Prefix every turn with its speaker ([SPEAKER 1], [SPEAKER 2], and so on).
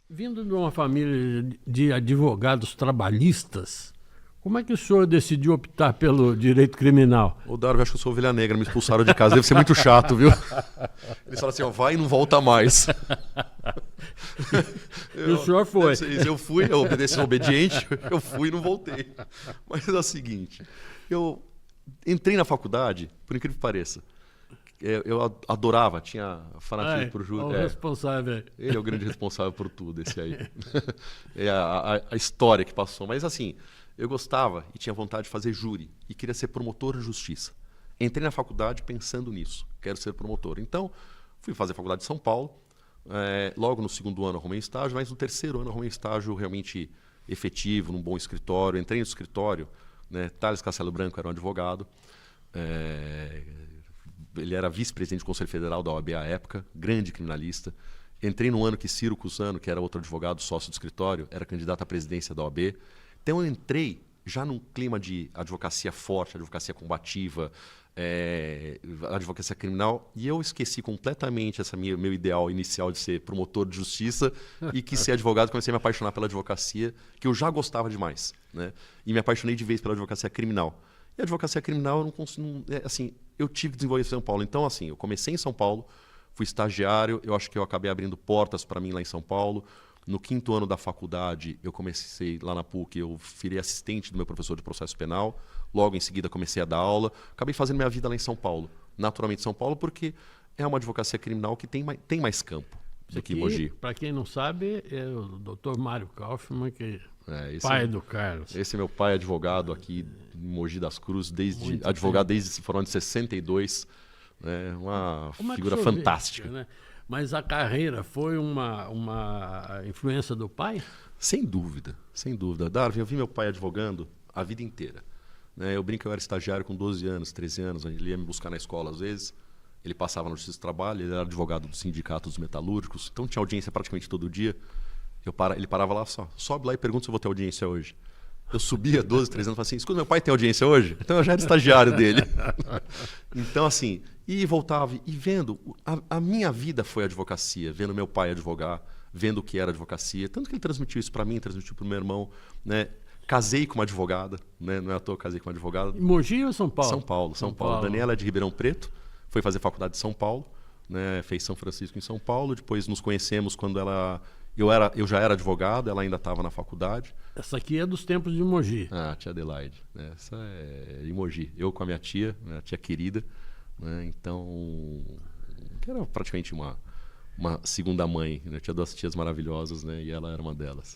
[SPEAKER 1] Vindo de uma família de advogados trabalhistas, como é que o senhor decidiu optar pelo direito criminal?
[SPEAKER 2] Ô, Darwin, acho que eu sou ovelha negra, me expulsaram de casa. Deve ser muito chato, viu? Eles falam assim, ó, vai e não volta mais.
[SPEAKER 1] E o senhor foi.
[SPEAKER 2] Eu fui, eu obedeci obediente, eu fui e não voltei. Mas é o seguinte, eu entrei na faculdade, por incrível que pareça. Eu adorava, tinha fanatismo por júri.
[SPEAKER 1] O responsável.
[SPEAKER 2] Ele é o grande responsável por tudo, esse aí. É a história que passou. Mas assim, eu gostava e tinha vontade de fazer júri e queria ser promotor de justiça. Entrei na faculdade pensando nisso, quero ser promotor. Então, fui fazer a faculdade de São Paulo. Logo no segundo ano arrumei estágio, mas no terceiro ano arrumei estágio realmente efetivo, num bom escritório. Entrei no escritório, né, Thales Castelo Branco era um advogado. Ele era vice-presidente do Conselho Federal da OAB à época, grande criminalista. Entrei no ano que Ciro Cusano, que era outro advogado, sócio do escritório, era candidato à presidência da OAB. Então eu entrei já num clima de advocacia forte, advocacia combativa, advocacia criminal, e eu esqueci completamente meu ideal inicial de ser promotor de justiça e quis ser advogado. Comecei a me apaixonar pela advocacia, que eu já gostava demais, né? E me apaixonei de vez pela advocacia criminal. E a advocacia criminal eu não consigo, assim, eu tive que desenvolver em São Paulo. Então, assim, eu comecei em São Paulo, fui estagiário, eu acho que eu acabei abrindo portas para mim lá em São Paulo. No quinto ano da faculdade, eu comecei lá na PUC, eu virei assistente do meu professor de processo penal. Logo em seguida, comecei a dar aula. Acabei fazendo minha vida lá em São Paulo. Naturalmente São Paulo, porque é uma advocacia criminal que tem mais campo do que em Mogi.
[SPEAKER 1] Para quem não sabe, é o Dr. Mário Kaufmann, que pai do Carlos.
[SPEAKER 2] Esse é meu pai, advogado aqui em Mogi das Cruzes, advogado desde foram de 62. Uma figura fantástica.
[SPEAKER 1] Né? Mas a carreira foi uma influência do pai?
[SPEAKER 2] Sem dúvida, sem dúvida. Darwin, eu vi meu pai advogando a vida inteira. Eu brinco que eu era estagiário com 12 anos, 13 anos, ele ia me buscar na escola às vezes, ele passava no Justiça do Trabalho, ele era advogado do Sindicato dos Metalúrgicos, então tinha audiência praticamente todo dia. Ele parava lá, sobe lá e pergunta se eu vou ter audiência hoje. Eu subia 12, 13 anos e falava assim, escuta, meu pai tem audiência hoje? Então eu já era estagiário dele. Então assim, e voltava e vendo, a minha vida foi advocacia, vendo meu pai advogar, vendo o que era advocacia, tanto que ele transmitiu isso para mim, transmitiu para o meu irmão, né? Casei com uma advogada, né? Não é à toa, casei com uma advogada.
[SPEAKER 1] Em Mogi ou São Paulo?
[SPEAKER 2] São Paulo. Daniela é de Ribeirão Preto, foi fazer faculdade de São Paulo, né? Fez São Francisco em São Paulo, depois nos conhecemos quando eu já era advogado, ela ainda estava na faculdade.
[SPEAKER 1] Essa aqui é dos tempos de Mogi.
[SPEAKER 2] Ah, tia Adelaide. Né? Essa é de Mogi. Eu com a minha tia querida, né? Então, que era praticamente uma segunda mãe, né? Tinha duas tias maravilhosas, né? E ela era uma delas.